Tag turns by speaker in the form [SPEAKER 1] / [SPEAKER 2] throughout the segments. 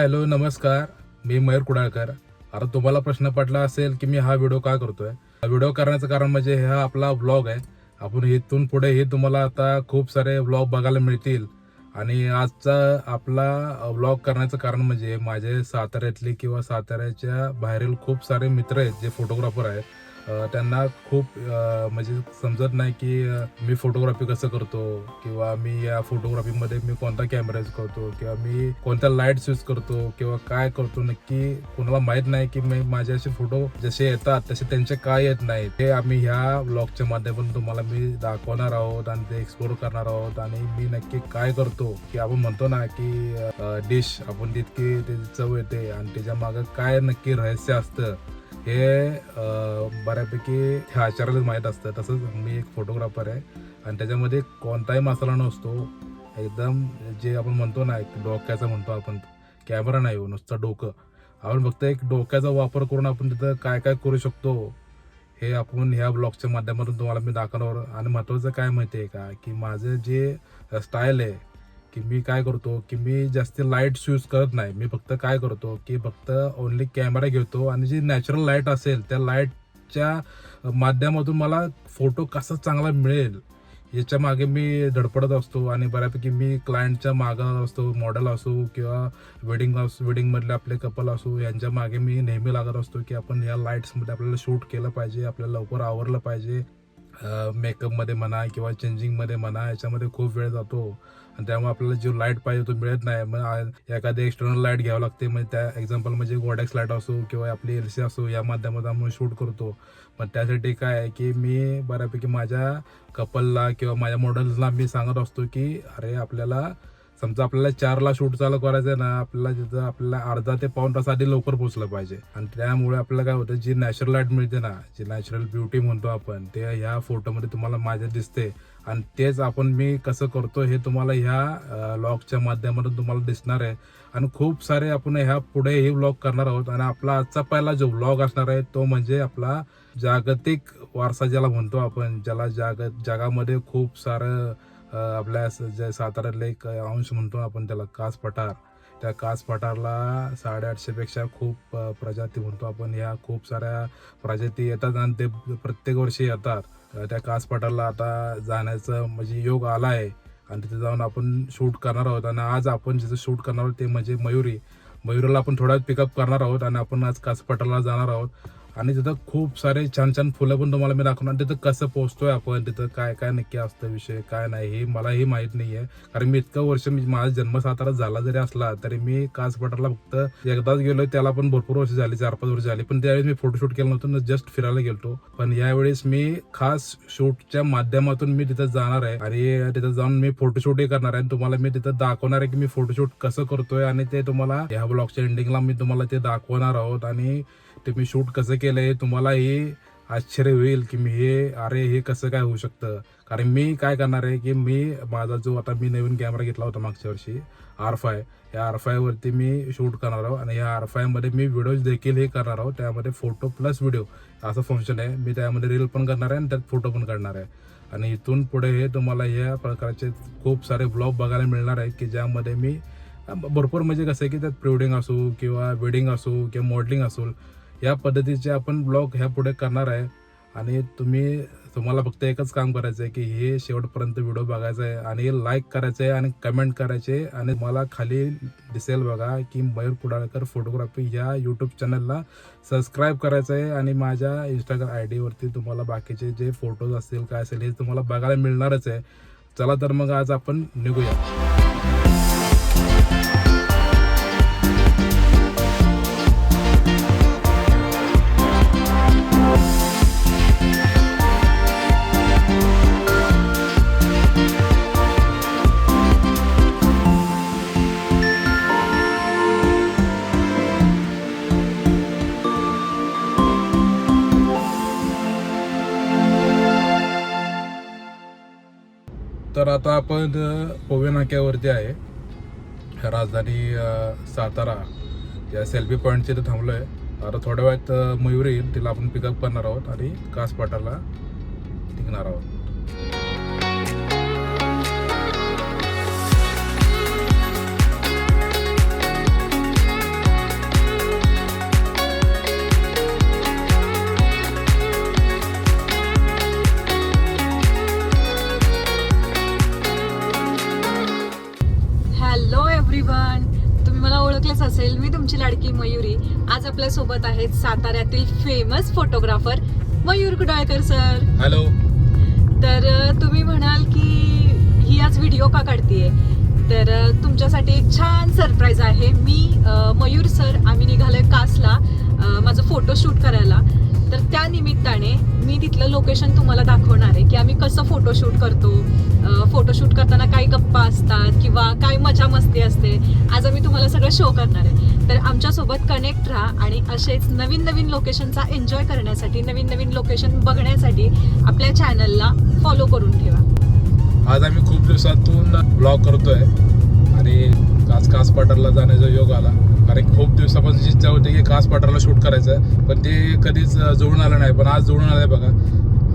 [SPEAKER 1] Hello नमस्कार. मी मयूर कुडाळकर. आता तुम्हाला प्रश्न पडला असेल की मी हा व्हिडिओ का करतोय. व्हिडिओ करण्याचं कारण म्हणजे हा आपला व्लॉग आहे. आपण इथून पुढे हे तुम्हाला आता खूप सारे व्लॉग बघायला मिळतील. आणि आजचा आपला व्लॉग करण्याचं कारण म्हणजे माझे साताऱ्यातले किंवा साताऱ्याच्या बाहेरील खूप सारे मित्र आहेत जे फोटोग्राफर आहेत. त्यांना खूप म्हणजे समजत नाही की मी फोटोग्राफी कसं करतो किंवा मी या फोटोग्राफीमध्ये मी कोणता कॅमेरा यूज करतो किंवा मी कोणत्या लाईट्स यूज करतो किंवा काय करतो नक्की कोणाला माहीत नाही की मी माझे असे फोटो जसे येतात तसे त्यांचे काय येत नाहीत. हे आम्ही ह्या व्लॉगच्या माध्यमातून तुम्हाला मी दाखवणार आहोत आणि ते एक्सप्लोर करणार आहोत. आणि मी नक्की काय करतो की आपण म्हणतो ना की डिश आपण तितकी त्याची चव येते आणि त्याच्या मागे काय नक्की रहस्य असतं हे बऱ्यापैकी ह्या आचार्यालाच माहीत असतं. तसंच मी एक फोटोग्राफर आहे आणि त्याच्यामध्ये कोणताही मसाला नसतो. एकदम जे आपण म्हणतो ना एक डोक्याचा म्हणतो आपण, कॅमेरा नाही हो नुसतं डोकं. आपण फक्त एक डोक्याचा वापर करून आपण तिथं काय काय करू शकतो हे आपण ह्या ब्लॉगच्या माध्यमातून तुम्हाला मी दाखवणार. आणि महत्त्वाचं काय माहिती आहे का की माझं जे स्टाईल आहे की मी काय करतो की मी जास्त लाईट्स यूज करत नाही. मी फक्त काय करतो की फक्त ओनली कॅमेरा घेतो आणि जी नॅचरल लाईट असेल त्या लाईटच्या माध्यमातून मला फोटो कसा चांगला मिळेल याच्या मागे मी धडपडत असतो. आणि बऱ्यापैकी मी क्लायंटच्या मागं असतो, मॉडेल असो किंवा वेडिंगमधले आपले कपल असो यांच्या मागे मी नेहमी लागत असतो की आपण या लाईट्समध्ये आपल्याला शूट केलं पाहिजे, आपल्याला लवकर आवरलं पाहिजे. मेकअपमध्ये म्हणा किंवा चेंजिंगमध्ये म्हणा याच्यामध्ये खूप वेळ जातो आणि त्यामुळे आपल्याला जो लाईट पाहिजे तो मिळत नाही. मग एखादी एक्सटर्नल लाईट घ्यावं लागते. म्हणजे त्या एक्झाम्पल म्हणजे गोडेक्स लाईट असो किंवा आपली LC असो या माध्यमातून आपण शूट करतो. पण त्यासाठी काय आहे की मी बऱ्यापैकी माझ्या कपलला किंवा माझ्या मॉडेल्सला मी सांगत असतो की अरे आपल्याला समजा आपल्याला 4ला शूट चालू करायचं आहे ना, आपल्याला तिथं आपल्याला अर्धा ते पाऊण तास आधी लवकर पोहोचलं पाहिजे. आणि त्यामुळे आपल्याला काय होतं जी नॅचरल लाईट मिळते ना, जी नॅचरल ब्युटी म्हणतो आपण, ते ह्या फोटोमध्ये तुम्हाला माझ्या दिसते. आणि तेच आपण मी कसं करतो हे तुम्हाला ह्या व्लॉगच्या माध्यमातून तुम्हाला दिसणार आहे. आणि खूप सारे आपण ह्या पुढे हे व्लॉग करणार आहोत. आणि आपला आजचा पहिला जो व्लॉग असणार आहे तो म्हणजे आपला जागतिक वारसा ज्याला म्हणतो आपण, ज्याला जगामध्ये खूप सारं आपल्या जे साताऱ्यातले एक अंश म्हणतो आपण त्याला कास पठार, त्या कास पठारला 850पेक्षा खूप प्रजाती म्हणतो आपण. ह्या खूप साऱ्या प्रजाती येतात आणि ते प्रत्येक वर्षी येतात. त्या कास पठारला आता जाण्याचं म्हणजे योग आला आहे आणि तिथे जाऊन आपण शूट करणार आहोत. आणि आज आपण जिथं शूट करणार आहोत ते म्हणजे मयुरीला आपण थोड्या पिकअप करणार आहोत आणि आपण आज कास पठारला जाणार आहोत. आणि तिथं खूप सारे छान छान फुलं पण तुम्हाला मी दाखवणार. तिथं कसं पोहोचतोय आपण, तिथं काय काय नक्की असतं विषय काय नाही हे मलाही माहीत नाही आहे. कारण मी इतकं वर्ष माझा जन्म सातारा झाला जरी असला तरी मी कास पठारला फक्त एकदाच गेलोय. त्याला पण भरपूर वर्ष झाली, 4-5 वर्ष झाली. पण त्यावेळेस मी फोटोशूट केलं नव्हतं, जस्ट फिरायला गेलतो. पण यावेळेस मी खास शूटच्या माध्यमातून मी तिथं जाणार आहे आणि तिथं जाऊन मी फोटोशूटही करणार आहे. तुम्हाला मी तिथं दाखवणार आहे की मी फोटोशूट कसं करतोय आणि ते तुम्हाला या ब्लॉगच्या एंडिंगला मी तुम्हाला ते दाखवणार आहोत. आणि ते मी शूट कसं केलंय तुम्हाला हे आश्चर्य होईल की मी हे कसं काय होऊ शकतं. कारण मी काय करणार आहे की मी माझा जो आता मी नवीन कॅमेरा घेतला होता मागच्या वर्षी R5, या R5 वरती मी शूट करणार आहोत. आणि या R5 मध्ये मी व्हिडिओज देखील हे करणार आहोत. त्यामध्ये फोटो प्लस व्हिडिओ असं फंक्शन आहे. मी त्यामध्ये रील पण करणार आहे आणि त्यात फोटो पण करणार आहे. आणि इथून पुढे हे तुम्हाला या प्रकारचे खूप सारे ब्लॉग बघायला मिळणार आहेत की ज्यामध्ये मी भरपूर म्हणजे कसं आहे की त्यात प्री-वेडिंग असो किंवा वेडिंग असो किंवा मॉडेलिंग असो या पद्धतीचे आपण ब्लॉग ह्या पुढे करणार आहे. आणि तुम्हाला फक्त एकच काम करायचं आहे की हे शेवटपर्यंत व्हिडिओ बघायचा आहे आणि लाईक करायचं आहे आणि कमेंट करायचे. आणि मला खाली दिसेल बघा की मयूर कुडाळकर फोटोग्राफी ह्या यूट्यूब चॅनलला सबस्क्राईब करायचं आहे. आणि माझ्या इंस्टाग्राम ID वरती तुम्हाला बाकीचे जे फोटोज असतील काय असेल हे तुम्हाला बघायला मिळणारच आहे. चला तर मग आज आपण निघूया. तर आता आपण पोवे नाक्यावरती आहे, राजधानी सातारा या सेल्फी पॉईंटच्या इथे थांबलो आहे. आता थोड्या वेळात मयूर येईल, तिला आपण पिकअप करणार आहोत आणि कास पठारला निघणार आहोत.
[SPEAKER 2] आपल्या सोबत आहेत साताऱ्यातील famous photographer Mayur Kudalkar sir.
[SPEAKER 1] Hello.
[SPEAKER 2] तर तुम्ही म्हणाल की ही आज व्हिडिओ का काढतीये, तर तुमच्यासाठी एक छान सरप्राईज आहे. मी मयूर सर आम्ही निघालोय कासला माझं फोटोशूट करायला. तर त्या निमित्ताने मी तिथलं लोकेशन तुम्हाला दाखवणार आहे की आम्ही कसं फोटोशूट करतो, फोटोशूट करताना काही गप्पा असतात किंवा काय मजा मस्ती असते. आज आम्ही तुम्हाला सगळं शो करणार आहे. तर आमच्यासोबत कनेक्ट राहा आणि असेच नवीन नवीन लोकेशनचा एन्जॉय करण्यासाठी, नवीन नवीन लोकेशन बघण्यासाठी आपल्या चॅनलला फॉलो करून ठेवा.
[SPEAKER 1] आज आम्ही खूप दिवसातून ब्लॉग करतोय आणि आज कास पठारला जाण्याचा योग आला. कारण खूप दिवसापासून इच्छा होती की कास पठारला शूट करायचं, पण ते कधीच जुळून आलं नाही. पण आज जुळून आलंय बघा.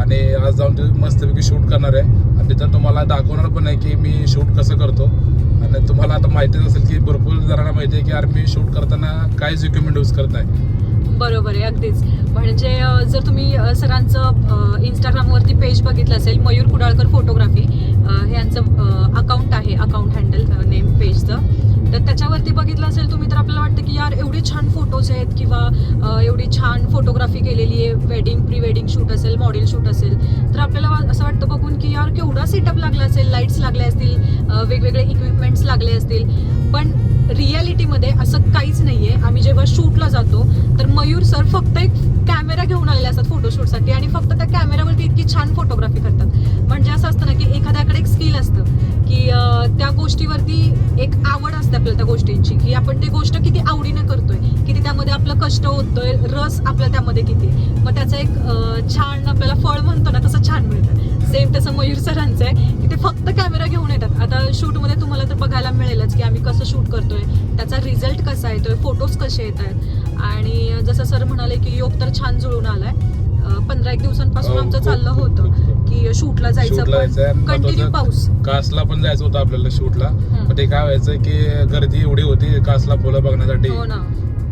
[SPEAKER 1] आणि आज जाऊन ते मस्तपैकी शूट करणार आहे आणि तिथं तुम्हाला दाखवणार पण आहे की मी शूट कसं करतो. आणि तुम्हाला आता माहितीच असेल की भरपूर जणांना माहिती आहे की यार मी शूट करताना काहीच इक्विपमेंट यूज करत नाही.
[SPEAKER 2] बरोबर आहे, अगदीच. म्हणजे जर तुम्ही सरांचं इंस्टाग्रामवरती पेज बघितलं असेल, मयूर कुडाळकर फोटोग्राफी हे यांचं अकाउंट आहे, अकाउंट हँडल नेम पेजचं. तर त्याच्यावरती बघितलं असेल तुम्ही तर आपल्याला वाटतं की यार एवढे छान फोटोज आहेत किंवा एवढी छान फोटोग्राफी केलेली आहे. वेडिंग, प्री वेडिंग शूट असेल, मॉडेल शूट असेल, तर आपल्याला असं वाटतं बघून की यार केवढा सेटअप लागला असेल, लाईट्स लागले असतील, वेगवेगळे इक्विपमेंट्स लागले असतील. पण रियालिटीमध्ये असं काहीच नाहीये. आम्ही जेव्हा शूटला जातो तर मयूर सर फक्त एक कॅमेरा घेऊन आलेले असतात फोटोशूटसाठी आणि फक्त त्या कॅमेऱ्यावरती इतकी छान फोटोग्राफी करतात. म्हणजे असं असतं ना की एखाद्याकडे एक स्किल असतं की त्या गोष्टीवरती एक आवड असते आपल्याला त्या गोष्टींची, की आपण ती गोष्ट किती आवडीने करतोय, किती त्यामध्ये आपलं कष्ट होतोय, रस आपला त्यामध्ये किती, मग त्याचं एक छान आपल्याला फळ म्हणतो ना तसं छान मिळतं. सेम तसं मयूर सरांचं आहे की ते फक्त कॅमेरा घेऊन येतात. आता शूटमध्ये तुम्हाला तर बघायला मिळेलच की आम्ही कसं शूट करतोय, त्याचा रिझल्ट कसा येतोय, फोटोज कसे येत आहेत. आणि जसं सर म्हणाले की योग तर छान जुळून आलाय. 15-1 दिवसांपासून आमचं चाललं होतं की शूटला जायचं, पण कंटिन्यू पाऊस.
[SPEAKER 1] कासला पण जायचं होतं आपल्याला शूटला, पण ते काय व्हायचं की गर्दी एवढी होती कासला फुलं बघण्यासाठी
[SPEAKER 2] हो ना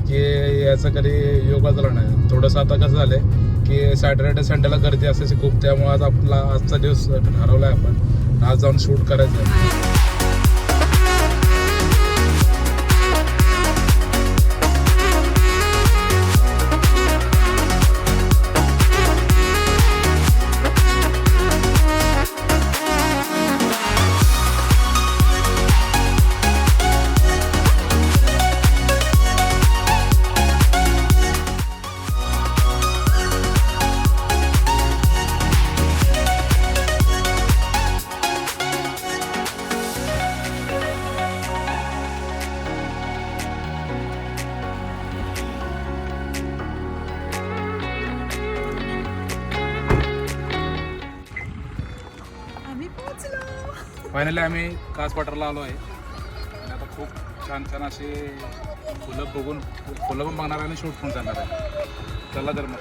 [SPEAKER 1] की याचं कधी योगा झाला नाही. थोडंसं आता कसं झालंय की सॅटर्डे संडेला गर्दी असायची खूप, त्यामुळे आज आपला आजचा दिवस ठरवलाय आपण आज जाऊन शूट करायचं आहे. फायनली आम्ही कास पठारला आलो आहे आणि आता खूप छान छान असे फुलं बघून फुलं पण बघणार आणि शूट पण करणार आहे. चला तर मग.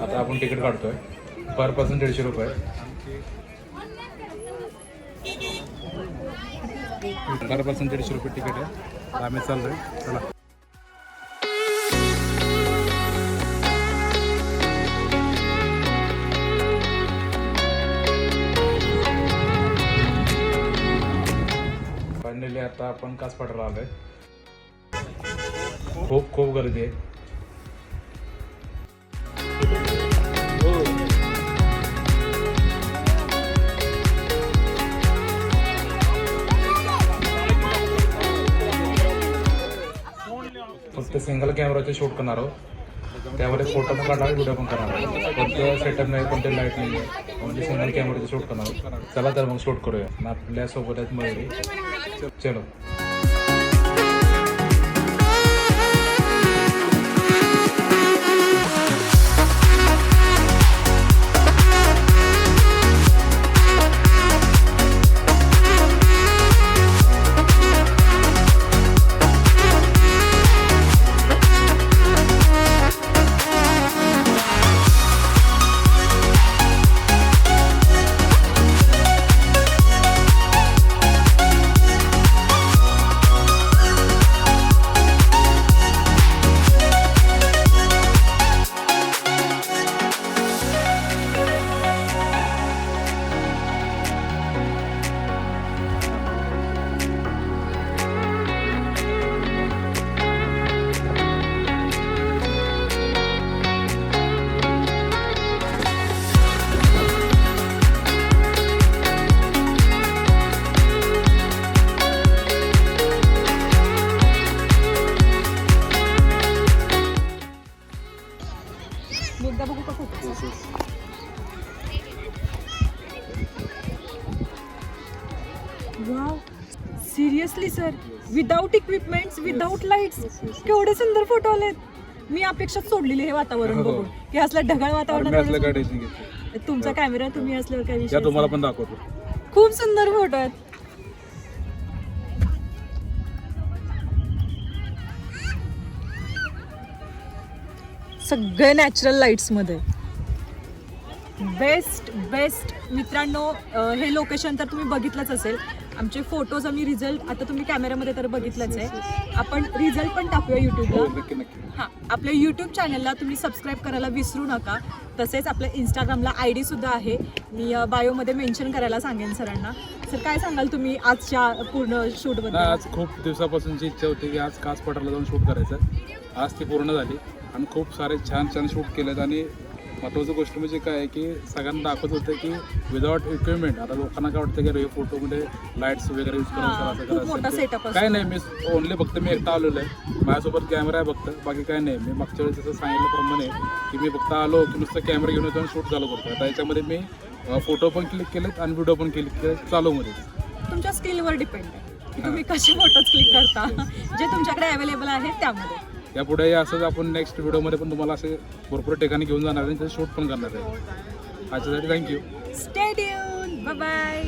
[SPEAKER 1] आता आपण तिकीट काढतोय. पर पर्सन 150 रुपये. पर पर्सन 150 रुपये तिकीट आहे. आम्ही चाललोय. चला. फायनली आता आपण कास पठारला आलोय. खूप खूप गर्दी आहे. फक्त सिंगल कॅमेराचे शूट करणार आहोत. त्यावर फोटो पण काढणार, व्हिडिओ पण करणार आहोत. कोणतं सेटअप नाही, कोणते लाईट नाही आहे, म्हणजे सिंगल कॅमेराचे शूट करणार आहोत. चला तर मग शूट करूया. आपल्या सोबत आहेत मयुरी. चलो.
[SPEAKER 3] Yes yes.
[SPEAKER 2] Wow, seriously sir, without equipments, without lights, केवढे सुंदर फोटो आलेत. मी अपेक्षाच सोडलेली हे वातावरण
[SPEAKER 3] हो.
[SPEAKER 2] बघून की असलं ढगाळ
[SPEAKER 3] मी असलं काय
[SPEAKER 2] वातावरण.
[SPEAKER 3] टेन्शन घेतो.
[SPEAKER 2] तुमचा कॅमेरा तुम्ही असल्यावर काय विषय
[SPEAKER 3] या तुम्हाला
[SPEAKER 2] नाही.
[SPEAKER 3] पण दाखवतो.
[SPEAKER 2] खूप सुंदर फोटो आहेत. सगळे नॅचरल लाईट्स मध्ये. बेस्ट बेस्ट मित्रांनो, हे लोकेशन तर तुम्ही बघितलंच असेल. आमचे फोटोज आम्ही रिझल्ट आता तुम्ही कॅमेऱ्यामध्ये तर बघितलंच आहे. आपण रिझल्ट पण टाकूया
[SPEAKER 3] हो
[SPEAKER 2] युट्यूबला.
[SPEAKER 3] नक्की नक्की.
[SPEAKER 2] हां, आपल्या यूट्यूब चॅनलला तुम्ही सबस्क्राईब करायला विसरू नका. तसेच आपल्या इंस्टाग्रामला ID सुद्धा आहे. मी बायोमध्ये मेन्शन करायला सांगेन सरांना. सर काय सांगाल तुम्ही आजच्या पूर्ण शूटबद्दल?
[SPEAKER 3] आज खूप दिवसापासूनची इच्छा होती की आज कास पठारला जाऊन शूट करायचं. आज ती पूर्ण झाली आणि खूप सारे छान छान शूट केलेत. आणि महत्त्वाची गोष्ट म्हणजे काय आहे की सगळ्यांना दाखवत होतं की विदाउट इक्विपमेंट. आता लोकांना काय वाटतं की रे फोटोमध्ये लाईट्स वगैरे यूज
[SPEAKER 2] हां,
[SPEAKER 3] करायचं
[SPEAKER 2] खूप
[SPEAKER 3] असं
[SPEAKER 2] मोठा
[SPEAKER 3] करायचं.
[SPEAKER 2] सेटअप असतो.
[SPEAKER 3] काय नाही, मी ओनली फक्त मी एकटा आलेलो आहे. माझ्यासोबत कॅमेरा आहे फक्त, बाकी काय नाही. मी मागच्या वेळेस जसं सांगितल्याप्रमाणे की मी फक्त आलो की नुसतं कॅमेरा घेऊन येतो आणि शूट चालू करतो. आता याच्यामध्ये मी फोटो पण क्लिक केलेत आणि व्हिडिओ पण क्लिक केलेत चालूमध्ये.
[SPEAKER 2] तुमच्या स्किलवर डिपेंड आहे की तुम्ही कसे फोटोज क्लिक करता. जे तुमच्याकडे अवेलेबल आहे त्यामध्ये.
[SPEAKER 3] यापुढे असंच आपण नेक्स्ट व्हिडिओमध्ये पण तुम्हाला असे भरपूर ठिकाणी घेऊन जाणार आहे आणि त्याचं शूट पण करणार आहे. आजच्यासाठी thank you.
[SPEAKER 2] Stay tune, bye bye.